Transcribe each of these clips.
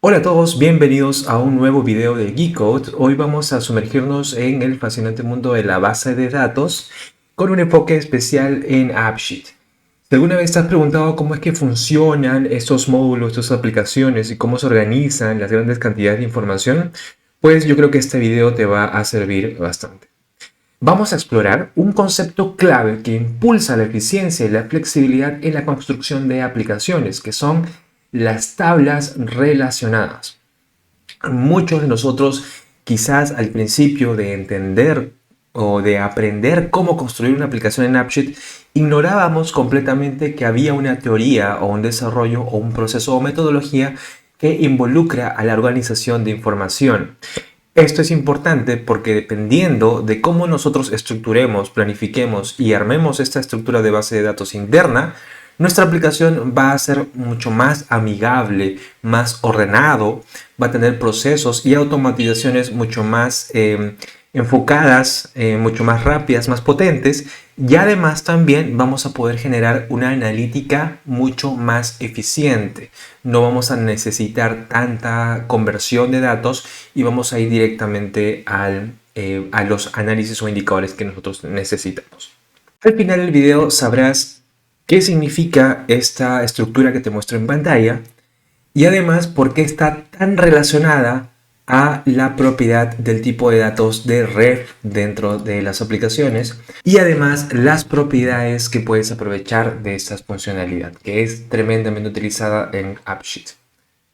Hola a todos, bienvenidos a un nuevo video de Geekcode. Hoy vamos a sumergirnos en el fascinante mundo de la base de datos con un enfoque especial en AppSheet. Si alguna vez te has preguntado cómo es que funcionan estos módulos, estas aplicaciones y cómo se organizan las grandes cantidades de información, pues yo creo que este video te va a servir bastante. Vamos a explorar un concepto clave que impulsa la eficiencia y la flexibilidad en la construcción de aplicaciones, que son las tablas relacionadas. Muchos de nosotros quizás al principio de entender o de aprender cómo construir una aplicación en AppSheet, ignorábamos completamente que había una teoría o un desarrollo o un proceso o metodología que involucra a la organización de información. Esto es importante porque dependiendo de cómo nosotros estructuremos, planifiquemos y armemos esta estructura de base de datos interna, nuestra aplicación va a ser mucho más amigable, más ordenado, va a tener procesos y automatizaciones mucho más enfocadas, mucho más rápidas, más potentes, y además también vamos a poder generar una analítica mucho más eficiente. No vamos a necesitar tanta conversión de datos y vamos a ir directamente a los análisis o indicadores que nosotros necesitamos. Al final del video sabrás qué significa esta estructura que te muestro en pantalla y además por qué está tan relacionada a la propiedad del tipo de datos de ref dentro de las aplicaciones y además las propiedades que puedes aprovechar de esta funcionalidad que es tremendamente utilizada en AppSheet.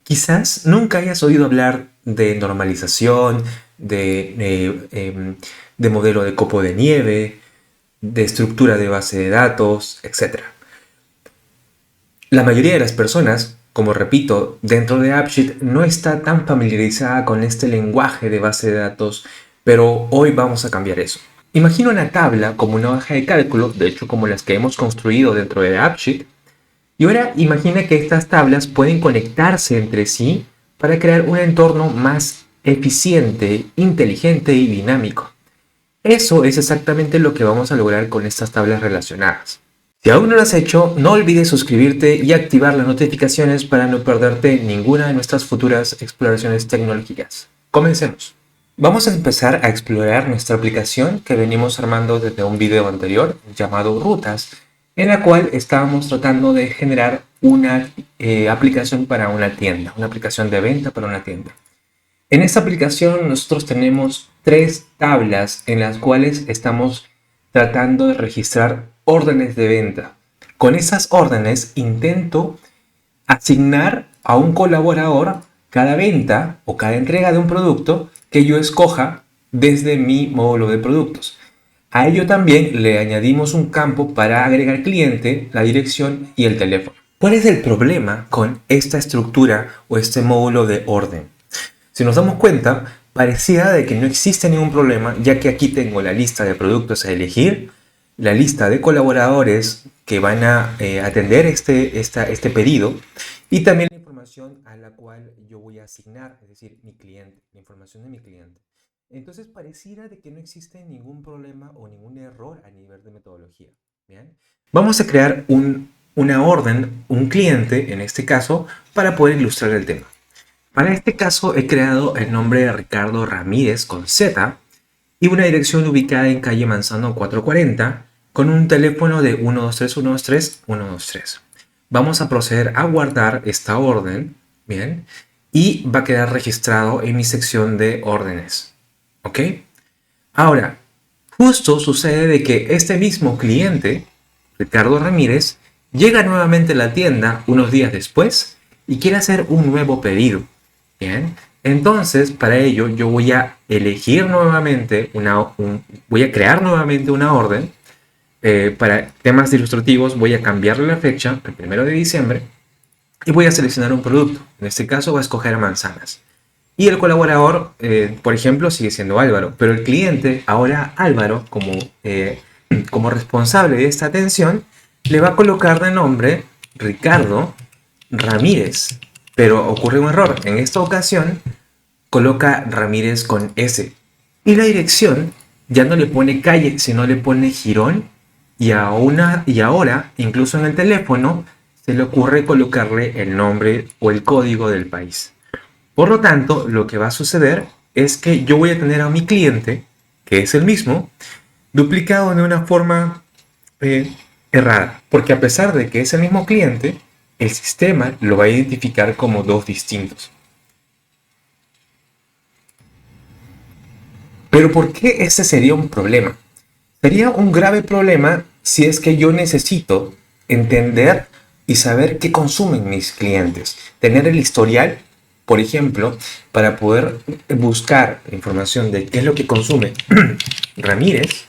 Quizás nunca hayas oído hablar de normalización, de modelo de copo de nieve, de estructura de base de datos, etc. La mayoría de las personas, como repito, dentro de AppSheet no está tan familiarizada con este lenguaje de base de datos, pero hoy vamos a cambiar eso. Imagina una tabla como una hoja de cálculo, de hecho como las que hemos construido dentro de AppSheet, y ahora imagina que estas tablas pueden conectarse entre sí para crear un entorno más eficiente, inteligente y dinámico. Eso es exactamente lo que vamos a lograr con estas tablas relacionadas. Si aún no lo has hecho, no olvides suscribirte y activar las notificaciones para no perderte ninguna de nuestras futuras exploraciones tecnológicas. Comencemos. Vamos a empezar a explorar nuestra aplicación que venimos armando desde un video anterior llamado Rutas, en la cual estábamos tratando de generar una aplicación para una tienda, una aplicación de venta para una tienda. En esta aplicación nosotros tenemos 3 tablas en las cuales estamos tratando de registrar órdenes de venta. Con esas órdenes intento asignar a un colaborador cada venta o cada entrega de un producto que yo escoja desde mi módulo de productos. A ello también le añadimos un campo para agregar cliente, la dirección y el teléfono. ¿Cuál es el problema con esta estructura o este módulo de orden? Si nos damos cuenta, parecía de que no existe ningún problema, ya que aquí tengo la lista de productos a elegir, la lista de colaboradores que van a atender este pedido y también la información a la cual yo voy a asignar, es decir, mi cliente, la información de mi cliente. Entonces pareciera de que no existe ningún problema o ningún error a nivel de metodología. ¿Bien? Vamos a crear una orden, un cliente en este caso, para poder ilustrar el tema. Para este caso he creado el nombre de Ricardo Ramírez con Z y una dirección ubicada en calle Manzano 440 con un teléfono de 123-123-123. Vamos a proceder a guardar esta orden, ¿bien? Y va a quedar registrado en mi sección de órdenes, ¿ok? Ahora, justo sucede de que este mismo cliente, Ricardo Ramírez, llega nuevamente a la tienda unos días después y quiere hacer un nuevo pedido. Bien, entonces para ello yo voy a elegir nuevamente voy a crear nuevamente una orden. Para temas ilustrativos voy a cambiarle la fecha al 1 de diciembre y voy a seleccionar un producto. En este caso voy a escoger manzanas. Y el colaborador, por ejemplo, sigue siendo Álvaro, pero el cliente, ahora Álvaro, como responsable de esta atención, le va a colocar de nombre Ricardo Ramírez. Pero ocurre un error. En esta ocasión coloca Ramírez con S. Y la dirección ya no le pone calle, sino le pone jirón. Y ahora, incluso en el teléfono, se le ocurre colocarle el nombre o el código del país. Por lo tanto, lo que va a suceder es que yo voy a tener a mi cliente, que es el mismo, duplicado de una forma eh, errada. Porque a pesar de que es el mismo cliente, el sistema lo va a identificar como dos distintos. Pero ¿por qué ese sería un problema? Sería un grave problema si es que yo necesito entender y saber qué consumen mis clientes. Tener el historial, por ejemplo, para poder buscar información de qué es lo que consume Ramírez.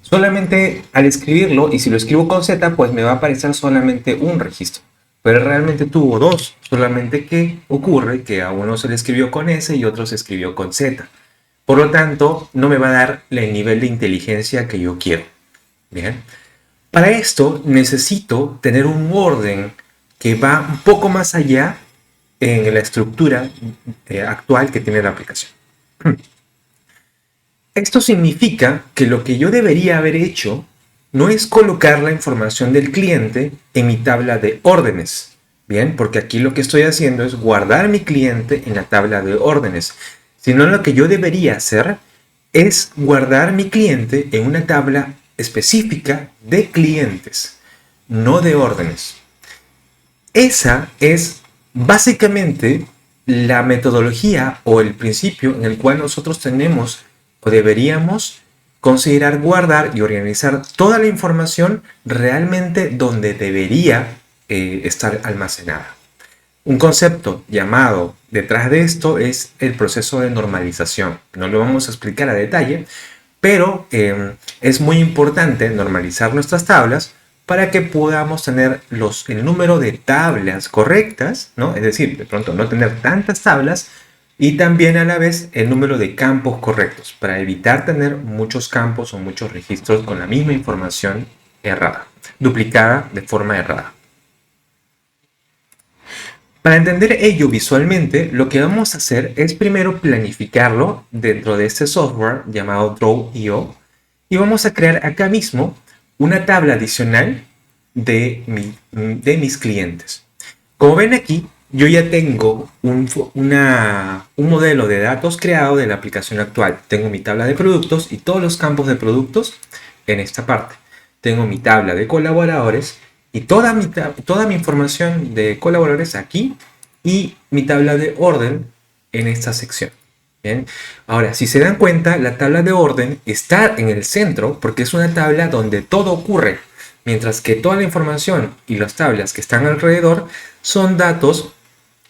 Solamente al escribirlo, y si lo escribo con Z, pues me va a aparecer solamente un registro. Pero realmente tuvo dos, solamente que ocurre que a uno se le escribió con S y otro se escribió con Z. Por lo tanto, no me va a dar el nivel de inteligencia que yo quiero. Bien. Para esto necesito tener un orden que va un poco más allá en la estructura actual que tiene la aplicación. Esto significa que lo que yo debería haber hecho no es colocar la información del cliente en mi tabla de órdenes. Bien, porque aquí lo que estoy haciendo es guardar mi cliente en la tabla de órdenes. Sino lo que yo debería hacer es guardar mi cliente en una tabla específica de clientes, no de órdenes. Esa es básicamente la metodología o el principio en el cual nosotros tenemos o deberíamos considerar guardar y organizar toda la información realmente donde debería estar almacenada. Un concepto llamado detrás de esto es el proceso de normalización. No lo vamos a explicar a detalle, pero es muy importante normalizar nuestras tablas para que podamos tener el número de tablas correctas, ¿no? Es decir, de pronto no tener tantas tablas y también a la vez el número de campos correctos para evitar tener muchos campos o muchos registros con la misma información errada, duplicada de forma errada. Para entender ello visualmente, lo que vamos a hacer es primero planificarlo dentro de este software llamado Draw.io y vamos a crear acá mismo una tabla adicional de mis clientes. Como ven aquí, yo ya tengo un modelo de datos creado de la aplicación actual. Tengo mi tabla de productos y todos los campos de productos en esta parte. Tengo mi tabla de colaboradores y toda mi información de colaboradores aquí y mi tabla de orden en esta sección. Bien. Ahora, si se dan cuenta, la tabla de orden está en el centro porque es una tabla donde todo ocurre, mientras que toda la información y las tablas que están alrededor son datos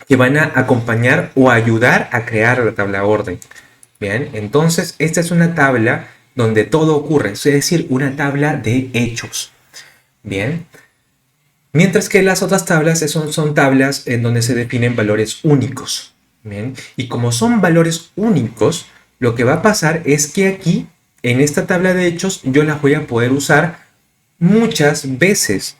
que van a acompañar o ayudar a crear la tabla orden. Bien, entonces esta es una tabla donde todo ocurre, es decir, una tabla de hechos. Bien. Mientras que las otras tablas son tablas en donde se definen valores únicos. Bien. Y como son valores únicos, lo que va a pasar es que aquí, en esta tabla de hechos, yo las voy a poder usar muchas veces.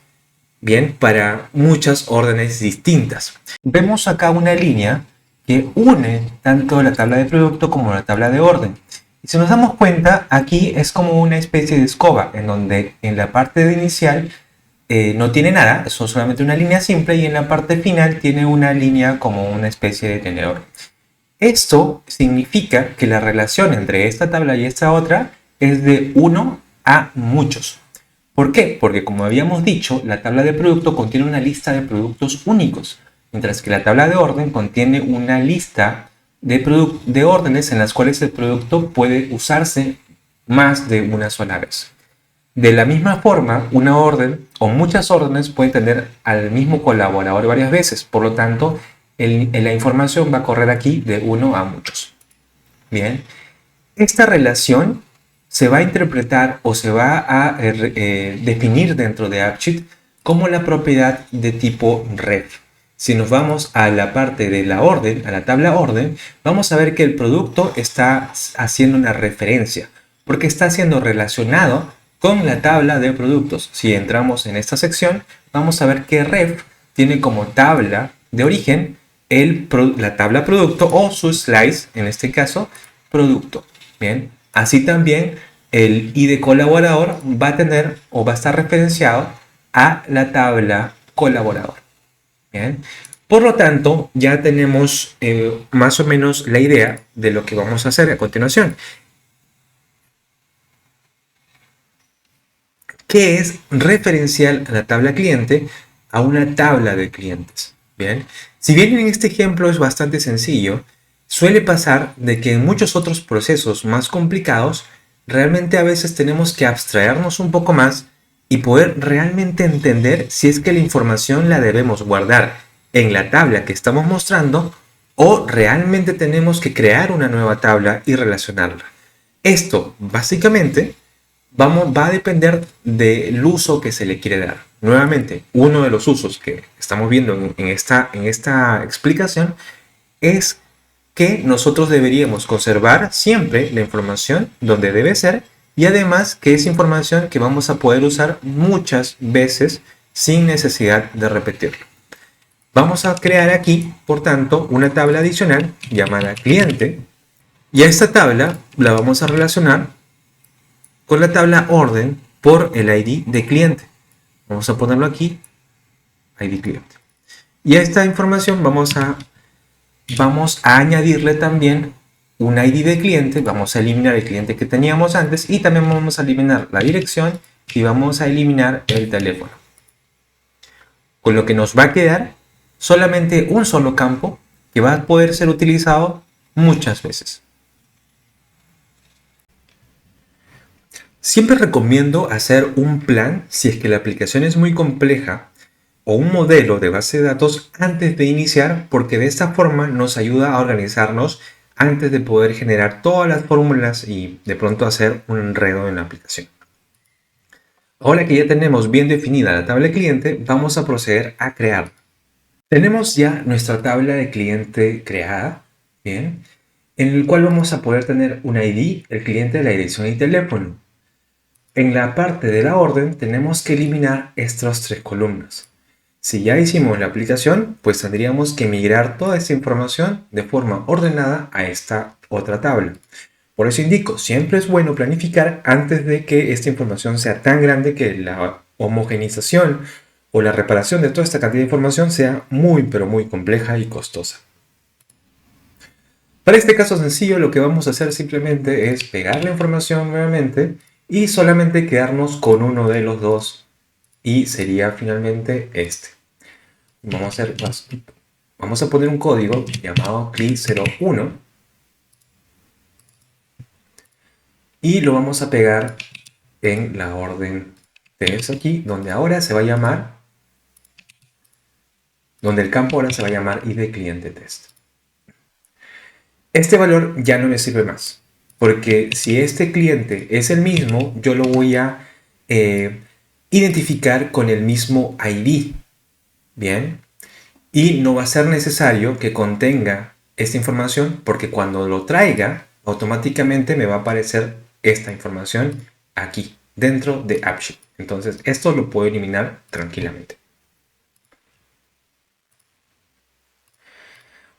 Bien, para muchas órdenes distintas. Vemos acá una línea que une tanto la tabla de producto como la tabla de orden. Y si nos damos cuenta, aquí es como una especie de escoba, en donde en la parte de inicial no tiene nada, es solamente una línea simple, y en la parte final tiene una línea como una especie de tenedor. Esto significa que la relación entre esta tabla y esta otra es de 1 a muchos. ¿Por qué? Porque como habíamos dicho, la tabla de producto contiene una lista de productos únicos, mientras que la tabla de orden contiene una lista de órdenes en las cuales el producto puede usarse más de una sola vez. De la misma forma, una orden o muchas órdenes pueden tener al mismo colaborador varias veces, por lo tanto, la información va a correr aquí de 1 a muchos. Bien, esta relación se va a interpretar o se va a definir dentro de AppSheet como la propiedad de tipo ref. Si nos vamos a la parte de la orden, a la tabla orden, vamos a ver que el producto está haciendo una referencia, porque está siendo relacionado con la tabla de productos. Si entramos en esta sección, vamos a ver que ref tiene como tabla de origen la tabla producto o su slice, en este caso, producto. Bien. Así también el ID colaborador va a tener o va a estar referenciado a la tabla colaborador. Bien. Por lo tanto, ya tenemos más o menos la idea de lo que vamos a hacer a continuación, que es referenciar a la tabla cliente a una tabla de clientes. Bien, si bien en este ejemplo es bastante sencillo, suele pasar de que en muchos otros procesos más complicados, realmente a veces tenemos que abstraernos un poco más y poder realmente entender si es que la información la debemos guardar en la tabla que estamos mostrando o realmente tenemos que crear una nueva tabla y relacionarla. Esto básicamente va a depender del uso que se le quiere dar. Nuevamente, uno de los usos que estamos viendo en esta explicación es que nosotros deberíamos conservar siempre la información donde debe ser y además que es información que vamos a poder usar muchas veces sin necesidad de repetirlo. Vamos a crear aquí, por tanto, una tabla adicional llamada cliente y a esta tabla la vamos a relacionar con la tabla orden por el ID de cliente. Vamos a ponerlo aquí, ID cliente. Y a esta información vamos a añadirle también un ID de cliente. Vamos a eliminar el cliente que teníamos antes y también vamos a eliminar la dirección y vamos a eliminar el teléfono. Con lo que nos va a quedar solamente un solo campo que va a poder ser utilizado muchas veces. Siempre recomiendo hacer un plan si es que la aplicación es muy compleja o un modelo de base de datos antes de iniciar, porque de esta forma nos ayuda a organizarnos antes de poder generar todas las fórmulas y de pronto hacer un enredo en la aplicación. Ahora que ya tenemos bien definida la tabla de cliente, vamos a proceder a crearla. Tenemos ya nuestra tabla de cliente creada, bien, en el cual vamos a poder tener un ID, el cliente, la dirección y teléfono. En la parte de la orden tenemos que eliminar estas tres columnas. Si ya hicimos la aplicación, pues tendríamos que migrar toda esta información de forma ordenada a esta otra tabla. Por eso indico, siempre es bueno planificar antes de que esta información sea tan grande que la homogenización o la reparación de toda esta cantidad de información sea muy pero muy compleja y costosa. Para este caso sencillo, lo que vamos a hacer simplemente es pegar la información nuevamente y solamente quedarnos con uno de los dos y sería finalmente este. Vamos a poner un código llamado cli01 y lo vamos a pegar en la orden test aquí, donde ahora se va a llamar, donde el campo ahora se va a llamar id cliente test. Este valor ya no me sirve más, porque si este cliente es el mismo, yo lo voy a identificar con el mismo ID, ¿bien? Y no va a ser necesario que contenga esta información, porque cuando lo traiga, automáticamente me va a aparecer esta información aquí, dentro de AppSheet. Entonces, esto lo puedo eliminar tranquilamente.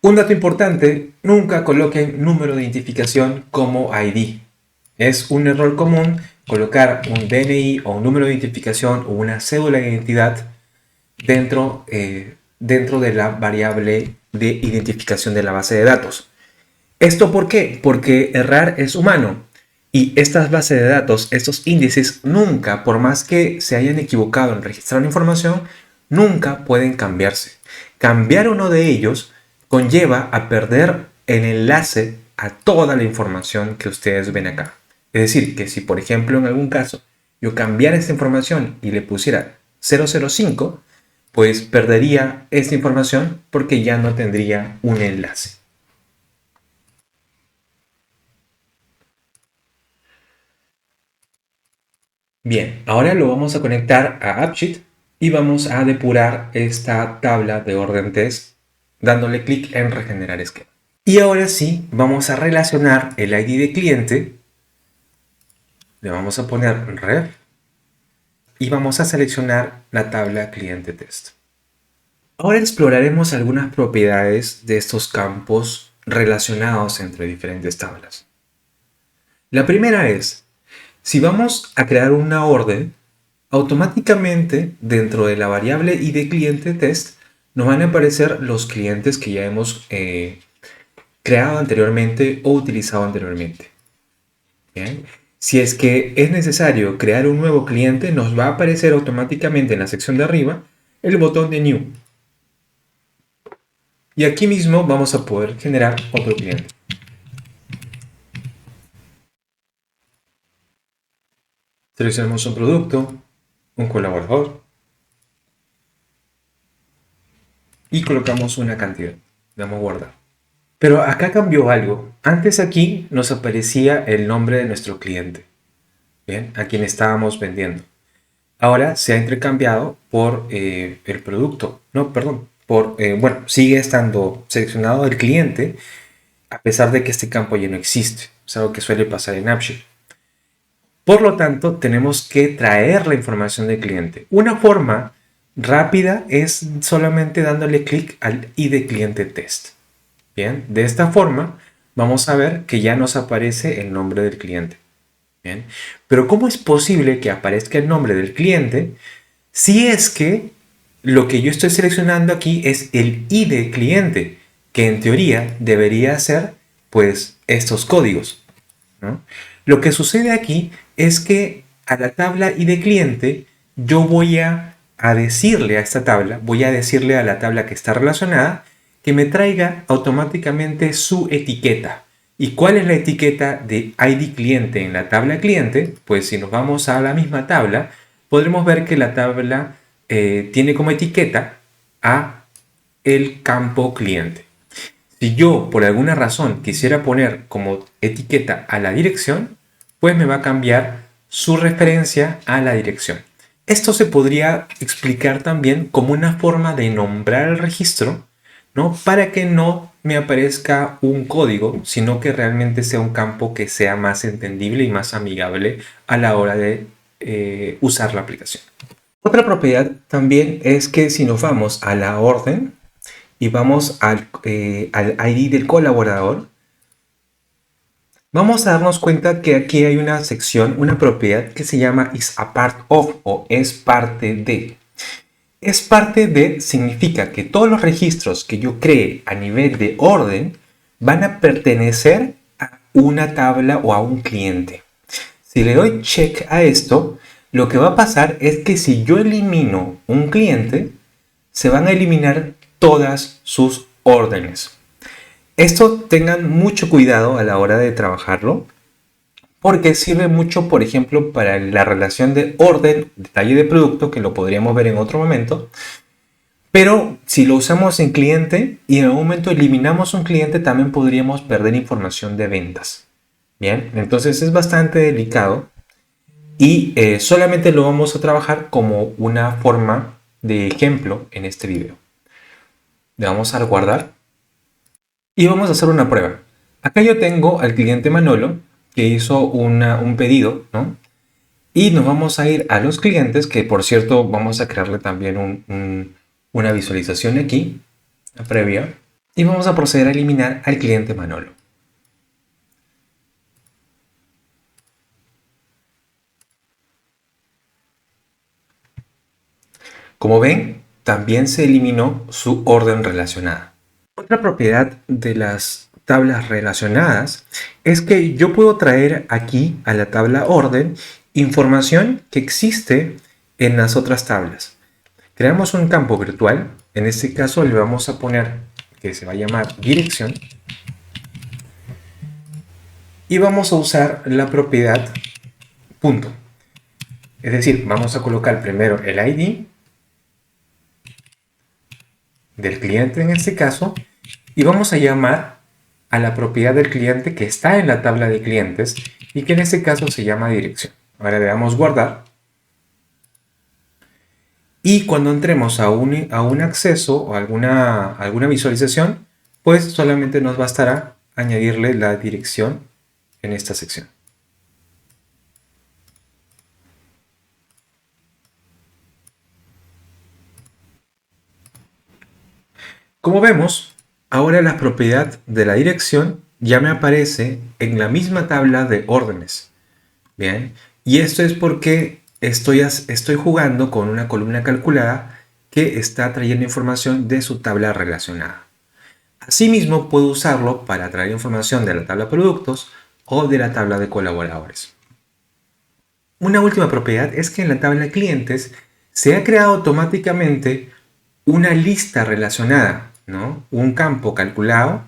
Un dato importante, nunca coloquen número de identificación como ID. Es un error común colocar un DNI o un número de identificación o una cédula de identidad dentro de la variable de identificación de la base de datos. ¿Esto por qué? Porque errar es humano y estas bases de datos, estos índices, nunca, por más que se hayan equivocado en registrar la información, nunca pueden cambiarse. Cambiar uno de ellos conlleva a perder el enlace a toda la información que ustedes ven acá. Es decir, que si por ejemplo en algún caso yo cambiara esta información y le pusiera 005, pues perdería esta información porque ya no tendría un enlace. Bien, ahora lo vamos a conectar a AppSheet y vamos a depurar esta tabla de orden test dándole clic en regenerar esquema. Y ahora sí, vamos a relacionar el ID de cliente, le vamos a poner ref y vamos a seleccionar la tabla cliente test. Ahora exploraremos algunas propiedades de estos campos relacionados entre diferentes tablas. La primera es, si vamos a crear una orden, automáticamente dentro de la variable id cliente test nos van a aparecer los clientes que ya hemos creado anteriormente o utilizado anteriormente. ¿Bien? Si es que es necesario crear un nuevo cliente, nos va a aparecer automáticamente en la sección de arriba el botón de New. Y aquí mismo vamos a poder generar otro cliente. Seleccionamos un producto, un colaborador y colocamos una cantidad. Damos guardar. Pero acá cambió algo. Antes aquí nos aparecía el nombre de nuestro cliente, ¿bien? A quien estábamos vendiendo. Ahora se ha intercambiado por el producto. No, perdón. Bueno, sigue estando seleccionado el cliente a pesar de que este campo ya no existe. Es algo que suele pasar en AppSheet. Por lo tanto, tenemos que traer la información del cliente. Una forma rápida es solamente dándole clic al ID cliente test. Bien, de esta forma vamos a ver que ya nos aparece el nombre del cliente. Bien, pero ¿cómo es posible que aparezca el nombre del cliente si es que lo que yo estoy seleccionando aquí es el ID cliente, que en teoría debería ser pues estos códigos, ¿no? Lo que sucede aquí es que a la tabla ID cliente yo voy a decirle a esta tabla, voy a decirle a la tabla que está relacionada que me traiga automáticamente su etiqueta. ¿Y cuál es la etiqueta de ID cliente en la tabla cliente? Pues si nos vamos a la misma tabla, podremos ver que la tabla tiene como etiqueta a el campo cliente. Si yo por alguna razón quisiera poner como etiqueta a la dirección, pues me va a cambiar su referencia a la dirección. Esto se podría explicar también como una forma de nombrar el registro, ¿no? Para que no me aparezca un código, sino que realmente sea un campo que sea más entendible y más amigable a la hora de usar la aplicación. Otra propiedad también es que si nos vamos a la orden y vamos al ID del colaborador, vamos a darnos cuenta que aquí hay una sección, una propiedad que se llama is a part of o es parte de. Es parte de significa que todos los registros que yo cree a nivel de orden van a pertenecer a una tabla o a un cliente. Si le doy check a esto, lo que va a pasar es que si yo elimino un cliente, se van a eliminar todas sus órdenes. Esto tengan mucho cuidado a la hora de trabajarlo, porque sirve mucho, por ejemplo, para la relación de orden, detalle de producto, que lo podríamos ver en otro momento. Pero si lo usamos en cliente y en algún momento eliminamos un cliente, también podríamos perder información de ventas. Bien, entonces es bastante delicado y solamente lo vamos a trabajar como una forma de ejemplo en este video. Le vamos a guardar y vamos a hacer una prueba. Acá yo tengo al cliente Manolo que hizo un pedido, ¿no? Y nos vamos a ir a los clientes, que por cierto vamos a crearle también una visualización aquí, la previa, y vamos a proceder a eliminar al cliente Manolo. Como ven, también se eliminó su orden relacionada. Otra propiedad de las tablas relacionadas es que yo puedo traer aquí a la tabla orden información que existe en las otras tablas. Creamos un campo virtual, en este caso le vamos a poner que se va a llamar dirección y vamos a usar la propiedad punto. Es decir, vamos a colocar primero el ID del cliente en este caso y vamos a llamar a la propiedad del cliente que está en la tabla de clientes y que en este caso se llama dirección. Ahora le damos guardar y cuando entremos a un acceso o alguna visualización, pues solamente nos bastará añadirle la dirección en esta sección. Como vemos, ahora la propiedad de la dirección ya me aparece en la misma tabla de órdenes. Bien, y esto es porque estoy jugando con una columna calculada que está trayendo información de su tabla relacionada. Asimismo, puedo usarlo para traer información de la tabla de productos o de la tabla de colaboradores. Una última propiedad es que en la tabla de clientes se ha creado automáticamente una lista relacionada, ¿no? Un campo calculado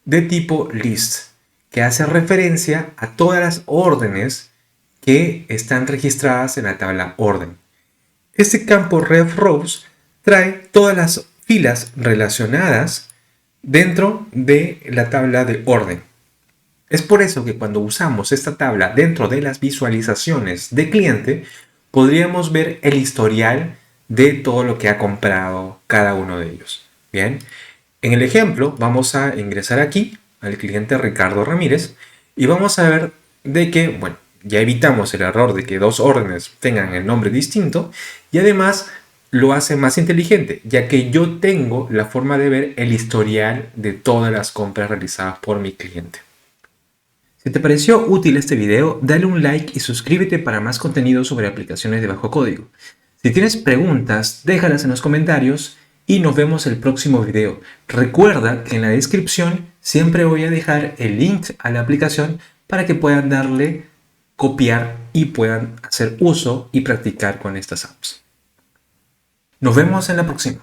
de tipo list, que hace referencia a todas las órdenes que están registradas en la tabla orden. Este campo ref_rows trae todas las filas relacionadas dentro de la tabla de orden. Es por eso que cuando usamos esta tabla dentro de las visualizaciones de cliente, podríamos ver el historial de todo lo que ha comprado cada uno de ellos. Bien, en el ejemplo vamos a ingresar aquí al cliente Ricardo Ramírez y vamos a ver de que, bueno, ya evitamos el error de que dos órdenes tengan el nombre distinto y además lo hace más inteligente, ya que yo tengo la forma de ver el historial de todas las compras realizadas por mi cliente. Si te pareció útil este video, dale un like y suscríbete para más contenido sobre aplicaciones de bajo código. Si tienes preguntas, déjalas en los comentarios y nos vemos el próximo video. Recuerda que en la descripción siempre voy a dejar el link a la aplicación para que puedan darle copiar y puedan hacer uso y practicar con estas apps. Nos vemos en la próxima.